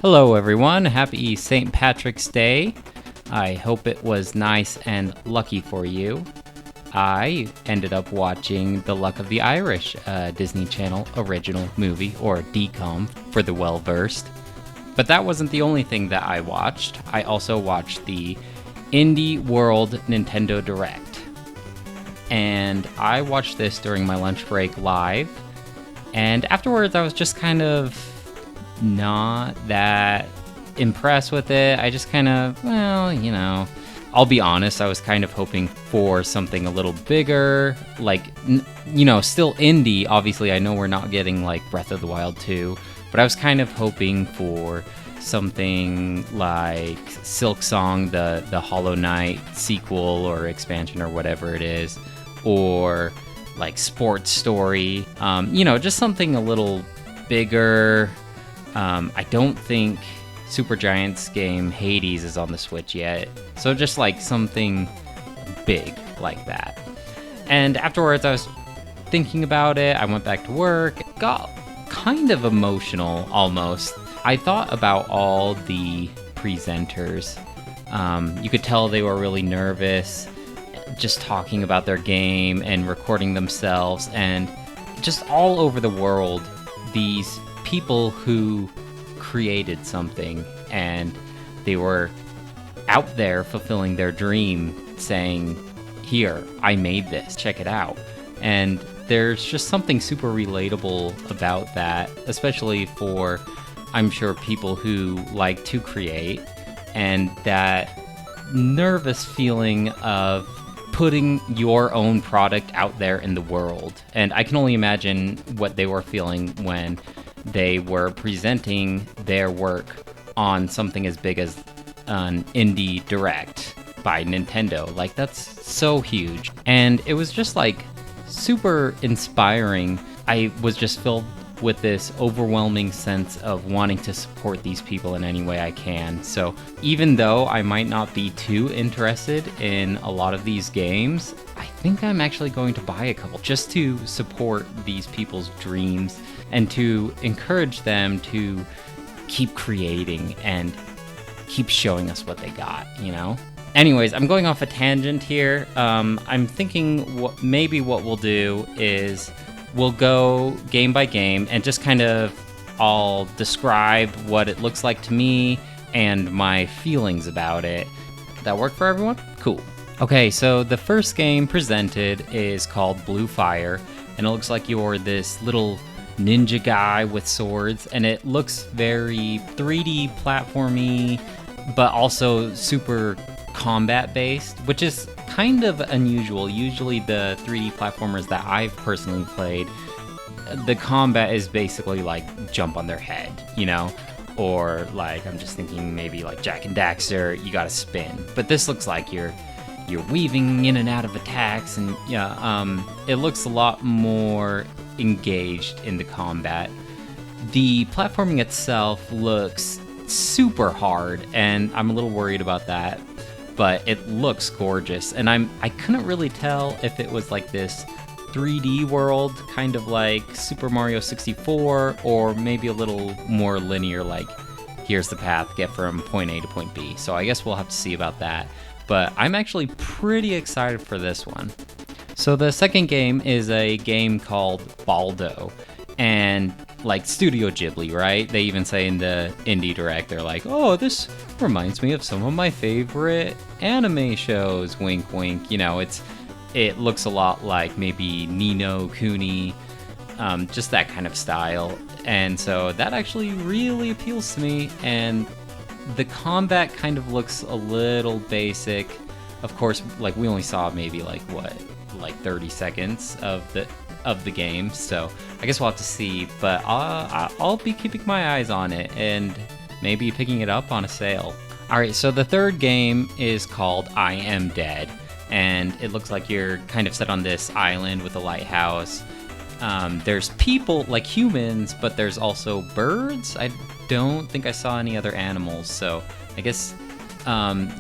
Hello everyone, happy St. Patrick's Day. I hope it was nice and lucky for you. I ended up watching The Luck of the Irish, a Disney Channel original movie, or DCOM for the well-versed. But that wasn't the only thing that I watched. I also watched the Indie World Nintendo Direct. And I watched this during my lunch break live. And afterwards I was just kind of not that impressed with it. I just kind of, I'll be honest, I was kind of hoping for something a little bigger, like, still indie. Obviously, I know we're not getting like Breath of the Wild 2, but I was kind of hoping for something like Silksong, the Hollow Knight sequel or expansion or whatever it is, or like Sports Story, just something a little bigger. I don't think Supergiant's game Hades is on the Switch yet, so just like something big like that. And afterwards I was thinking about it, I went back to work, got kind of emotional almost. I thought about all the presenters. You could tell they were really nervous, just talking about their game and recording themselves, and just all over the world, these people who created something and they were out there fulfilling their dream, saying, here, I made this, check it out. And there's just something super relatable about that, especially for, I'm sure, people who like to create, and that nervous feeling of putting your own product out there in the world. And I can only imagine what they were feeling when they were presenting their work on something as big as an indie direct by Nintendo. Like, that's so huge. And it was just like super inspiring. I was just filled with this overwhelming sense of wanting to support these people in any way I can. So even though I might not be too interested in a lot of these games, I think I'm actually going to buy a couple just to support these people's dreams and to encourage them to keep creating and keep showing us what they got, Anyways, I'm going off a tangent here. I'm thinking maybe what we'll do is we'll go game by game and just kind of I'll describe what it looks like to me and my feelings about it. That work for everyone? Cool. Okay, so the first game presented is called Blue Fire, and it looks like you're this little ninja guy with swords, and it looks very 3D platformy, but also super combat based, which is kind of unusual. Usually the 3D platformers that I've personally played, the combat is basically like jump on their head, or like, I'm just thinking maybe like Jak and Daxter, you gotta spin. But this looks like you're weaving in and out of attacks, and it looks a lot more engaged in the combat. The platforming itself looks super hard, and I'm a little worried about that, but it looks gorgeous. And I couldn't really tell if it was like this 3D world, kind of like Super Mario 64, or maybe a little more linear, like here's the path, get from point A to point B. So I guess we'll have to see about that. But I'm actually pretty excited for this one. So the second game is a game called Baldo, and like Studio Ghibli, right? They even say in the Indie Direct, they're like, oh, this reminds me of some of my favorite anime shows, wink wink. It looks a lot like maybe Nino Kuni, just that kind of style. And so that actually really appeals to me, and the combat kind of looks a little basic. Of course, like we only saw maybe like 30 seconds of the game, so I guess we'll have to see. But I'll be keeping my eyes on it and maybe picking it up on a sale. All right, so the third game is called I Am Dead, and it looks like you're kind of set on this island with a lighthouse. There's people like humans, but there's also birds. I don't think I saw any other animals, so I guess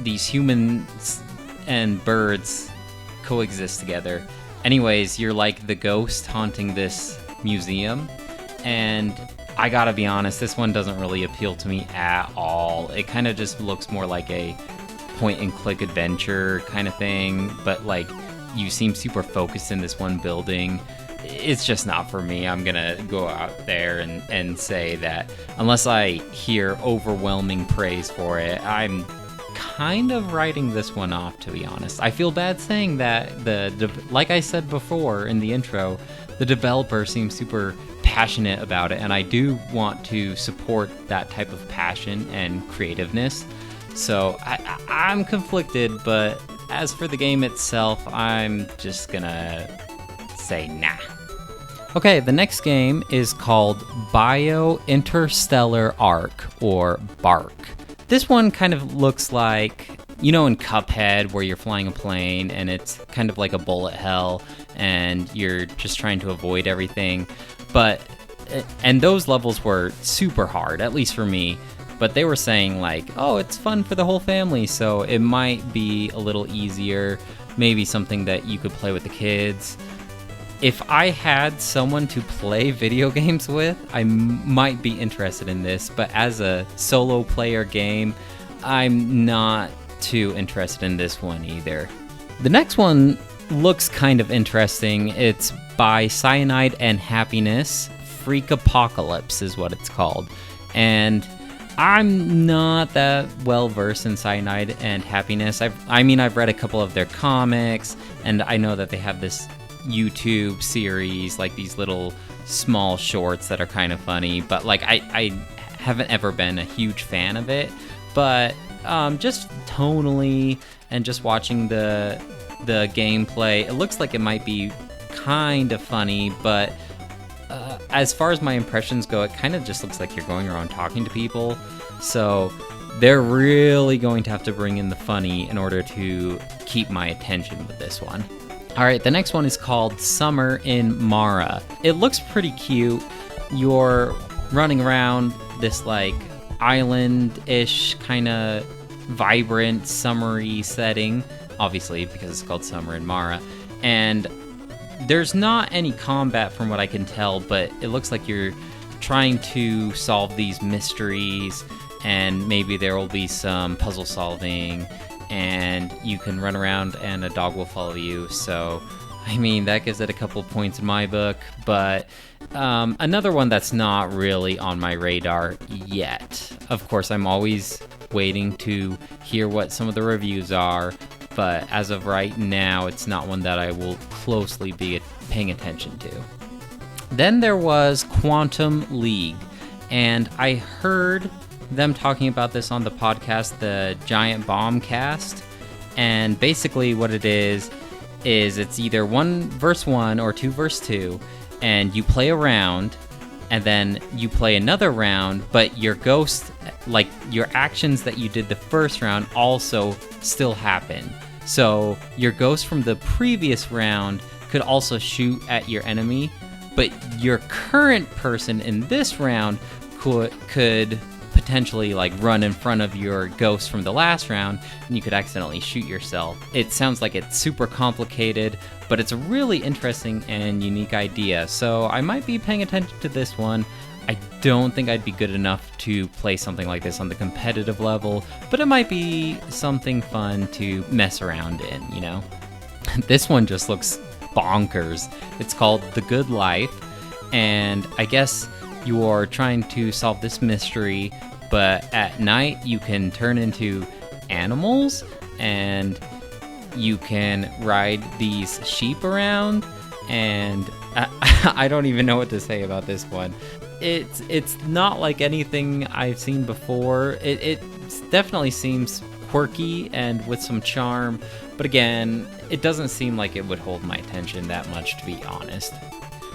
these humans and birds coexist together. Anyways, you're like the ghost haunting this museum, and I gotta be honest, this one doesn't really appeal to me at all. It kind of just looks more like a point-and-click adventure kind of thing, but like, you seem super focused in this one building. It's just not for me. I'm gonna go out there and say that unless I hear overwhelming praise for it, I'm kind of writing this one off, to be honest. I feel bad saying that. Like I said before in the intro, the developer seems super passionate about it, and I do want to support that type of passion and creativeness. So I'm conflicted, but as for the game itself, I'm just gonna say nah. Okay, the next game is called BioInterstellar Arc, or BARC. This one kind of looks like, you know, in Cuphead, where you're flying a plane and it's kind of like a bullet hell and you're just trying to avoid everything. And those levels were super hard, at least for me. But they were saying like, oh, it's fun for the whole family, so it might be a little easier, maybe something that you could play with the kids. If I had someone to play video games with, I might be interested in this, but as a solo player game, I'm not too interested in this one either. The next one looks kind of interesting. It's by Cyanide and Happiness. Freak Apocalypse is what it's called. And I'm not that well versed in Cyanide and Happiness. I've read a couple of their comics, and I know that they have this YouTube series, like these little small shorts that are kind of funny, but like I haven't ever been a huge fan of it. But just tonally and just watching the gameplay, it looks like it might be kind of funny, but as far as my impressions go, it kind of just looks like you're going around talking to people. So they're really going to have to bring in the funny in order to keep my attention with this one. All right, the next one is called Summer in Mara. It looks pretty cute. You're running around this like island-ish kind of vibrant summery setting, obviously because it's called Summer in Mara. And there's not any combat from what I can tell, but it looks like you're trying to solve these mysteries, and maybe there will be some puzzle solving, and you can run around and a dog will follow you. So, I mean, that gives it a couple points in my book, but another one that's not really on my radar yet. Of course, I'm always waiting to hear what some of the reviews are, but as of right now, it's not one that I will closely be paying attention to. Then there was Quantum League, and I heard them talking about this on the podcast, the Giant Bomb Cast, and basically what it is it's either 1 versus 1 or 2 versus 2, and you play a round, and then you play another round, but your ghost, like your actions that you did the first round, also still happen. So your ghost from the previous round could also shoot at your enemy, but your current person in this round could potentially like run in front of your ghost from the last round, and you could accidentally shoot yourself. It sounds like it's super complicated, but it's a really interesting and unique idea, so I might be paying attention to this one. I don't think I'd be good enough to play something like this on the competitive level, but it might be something fun to mess around in, you know? This one just looks bonkers. It's called The Good Life, and I guess you're trying to solve this mystery, but at night you can turn into animals, and you can ride these sheep around, and I don't even know what to say about this one. It's not like anything I've seen before. It definitely seems quirky and with some charm, but again, it doesn't seem like it would hold my attention that much, to be honest.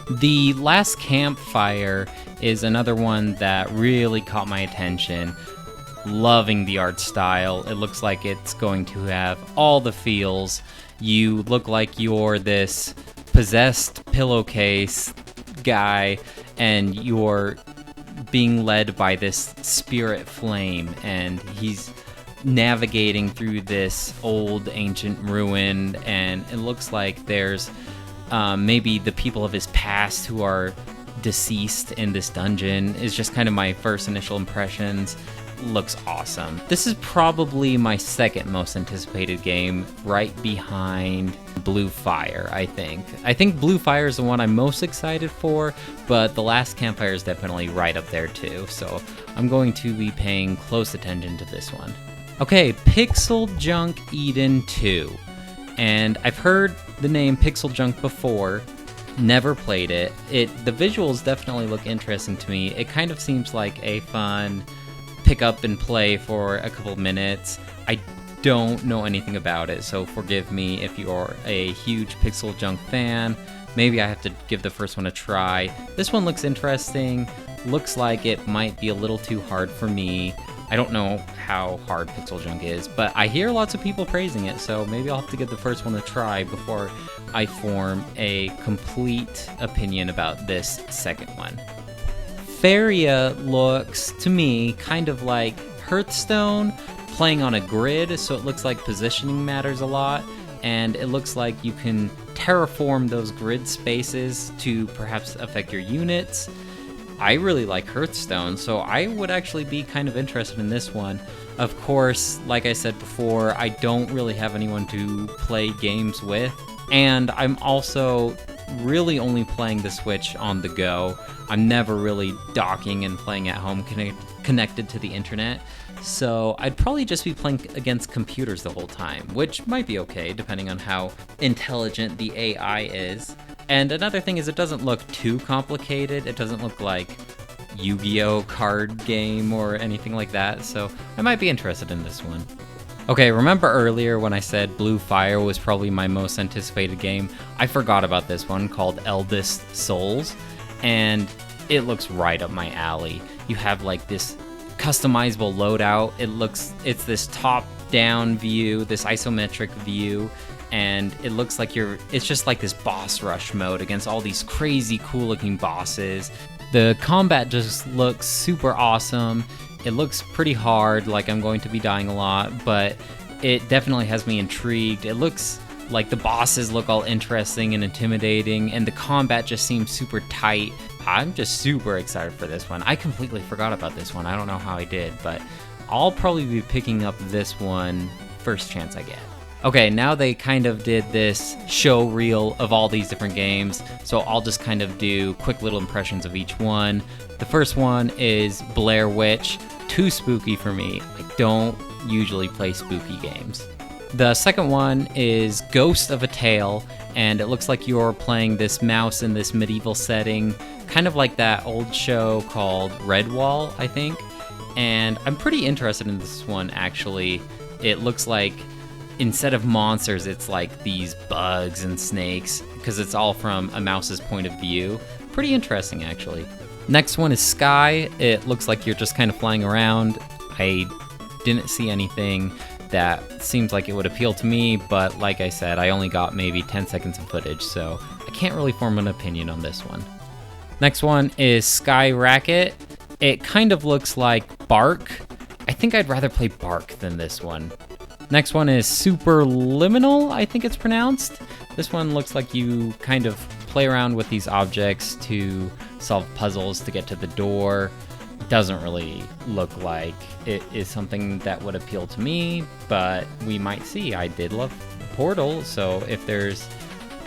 The Last Campfire is another one that really caught my attention. Loving the art style. It looks like it's going to have all the feels. You look like you're this possessed pillowcase guy, and you're being led by this spirit flame, and he's navigating through this old ancient ruin, and it looks like there's maybe the people of his past who are deceased in this dungeon is just kind of my first initial impressions. Looks awesome. This is probably my second most anticipated game, right behind Blue Fire, I think. I think Blue Fire is the one I'm most excited for, but The Last Campfire is definitely right up there too, so I'm going to be paying close attention to this one. Okay, Pixel Junk Eden 2. And I've heard the name Pixel Junk before, never played it. The visuals definitely look interesting to me. It kind of seems like a fun pick up and play for a couple minutes. I don't know anything about it, so forgive me if you're a huge Pixel Junk fan. Maybe I have to give the first one a try. This one looks interesting. Looks like it might be a little too hard for me. I don't know how hard Pixel Junk is, but I hear lots of people praising it, so maybe I'll have to give the first one a try before I form a complete opinion about this second one. Faeriye looks, to me, kind of like Hearthstone, playing on a grid, so it looks like positioning matters a lot, and it looks like you can terraform those grid spaces to perhaps affect your units. I really like Hearthstone, so I would actually be kind of interested in this one. Of course, like I said before, I don't really have anyone to play games with, and I'm also really only playing the Switch on the go. I'm never really docking and playing at home connected to the internet, so I'd probably just be playing against computers the whole time, which might be okay depending on how intelligent the AI is. And another thing is it doesn't look too complicated. It doesn't look like Yu-Gi-Oh! Card game or anything like that, so I might be interested in this one. Okay, remember earlier when I said Blue Fire was probably my most anticipated game? I forgot about this one called Eldest Souls, and it looks right up my alley. You have like this customizable loadout. It's this top-down view, this isometric view, and it looks like it's just like this boss rush mode against all these crazy cool-looking bosses. The combat just looks super awesome. It looks pretty hard, like I'm going to be dying a lot, but it definitely has me intrigued. It looks like the bosses look all interesting and intimidating, and the combat just seems super tight. I'm just super excited for this one. I completely forgot about this one. I don't know how I did, but I'll probably be picking up this one first chance I get. Okay, now they kind of did this show reel of all these different games, so I'll just kind of do quick little impressions of each one. The first one is Blair Witch. Too spooky for me. I don't usually play spooky games. The second one is Ghost of a Tale, and it looks like you're playing this mouse in this medieval setting, kind of like that old show called Redwall, I think. And I'm pretty interested in this one, actually. It looks like instead of monsters, it's like these bugs and snakes, because it's all from a mouse's point of view. Pretty interesting, actually. Next one is Skye. It looks like you're just kind of flying around. I didn't see anything that seems like it would appeal to me, but like I said, I only got maybe 10 seconds of footage, so I can't really form an opinion on this one. Next one is Skye Racquet. It kind of looks like Bark. I think I'd rather play Bark than this one. Next one is Superliminal, I think it's pronounced. This one looks like you kind of play around with these objects to solve puzzles to get to the door. Doesn't really look like it is something that would appeal to me, but we might see. I did love Portal, so if there's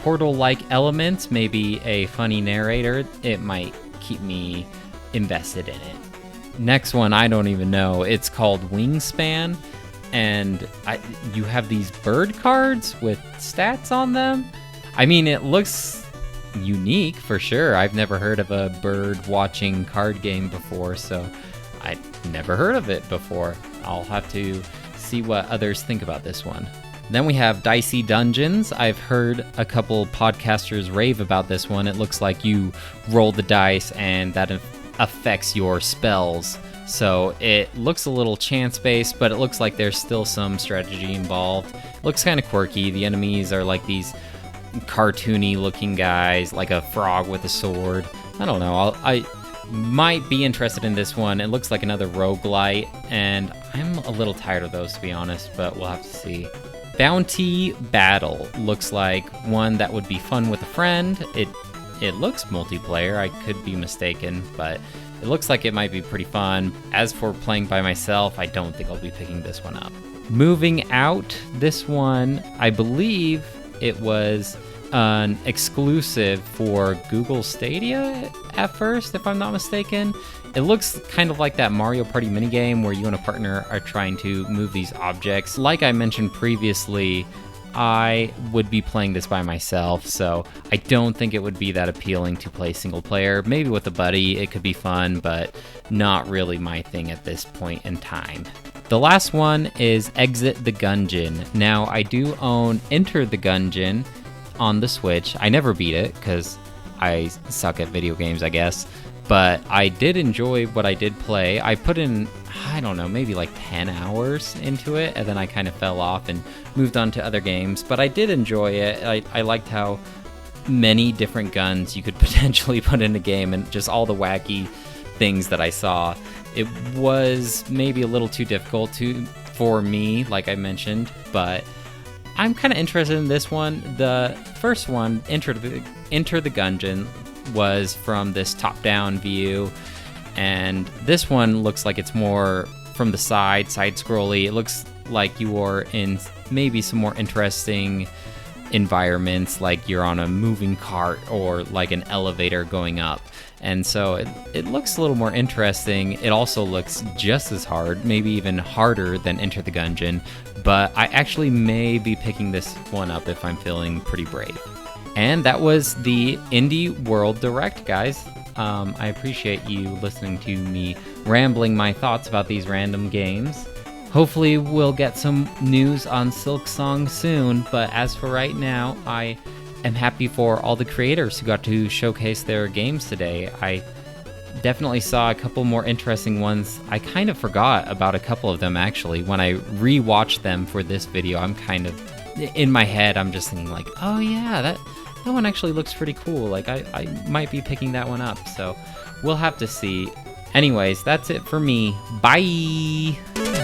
Portal-like elements, maybe a funny narrator, it might keep me invested in it. Next one, I don't even know. It's called Wingspan, and you have these bird cards with stats on them. I mean, it looks unique for sure. I've never heard of a bird watching card game before, so I'd never heard of it before. I'll have to see what others think about this one. Then we have Dicey Dungeons. I've heard a couple podcasters rave about this one. It looks like you roll the dice and that affects your spells. So it looks a little chance-based, but it looks like there's still some strategy involved. It looks kind of quirky. The enemies are like these cartoony-looking guys, like a frog with a sword. I don't know. I might be interested in this one. It looks like another roguelite, and I'm a little tired of those, to be honest, but we'll have to see. Bounty Battle looks like one that would be fun with a friend. It it looks multiplayer. I could be mistaken, but it looks like it might be pretty fun. As for playing by myself, I don't think I'll be picking this one up. Moving out, this one, I believe it was an exclusive for Google Stadia at first, if I'm not mistaken. It looks kind of like that Mario Party minigame where you and a partner are trying to move these objects. Like I mentioned previously, I would be playing this by myself, so I don't think it would be that appealing to play single player. Maybe with a buddy, it could be fun, but not really my thing at this point in time. The last one is Exit the Gungeon. Now, I do own Enter the Gungeon on the Switch. I never beat it because I suck at video games, I guess. But I did enjoy what I did play. I put in, I don't know, maybe like 10 hours into it, and then I kind of fell off and moved on to other games. But I did enjoy it. I liked how many different guns you could potentially put in a game and just all the wacky things that I saw. It was maybe a little too difficult for me, like I mentioned, but I'm kind of interested in this one. The first one, Enter the Gungeon, was from this top-down view, and this one looks like it's more from the side-scrolly. It looks like you are in maybe some more interesting environments, like you're on a moving cart or like an elevator going up. And so it looks a little more interesting. It also looks just as hard, maybe even harder than Enter the Gungeon, but I actually may be picking this one up if I'm feeling pretty brave. And that was the Indie World Direct, guys. I appreciate you listening to me rambling my thoughts about these random games. Hopefully we'll get some news on Silksong soon, but as for right now, I am happy for all the creators who got to showcase their games today. I definitely saw a couple more interesting ones. I kind of forgot about a couple of them, actually. When I rewatched them for this video, I'm kind of, in my head, I'm just thinking like, oh yeah, that one actually looks pretty cool. Like, I might be picking that one up, so we'll have to see. Anyways, that's it for me. Bye!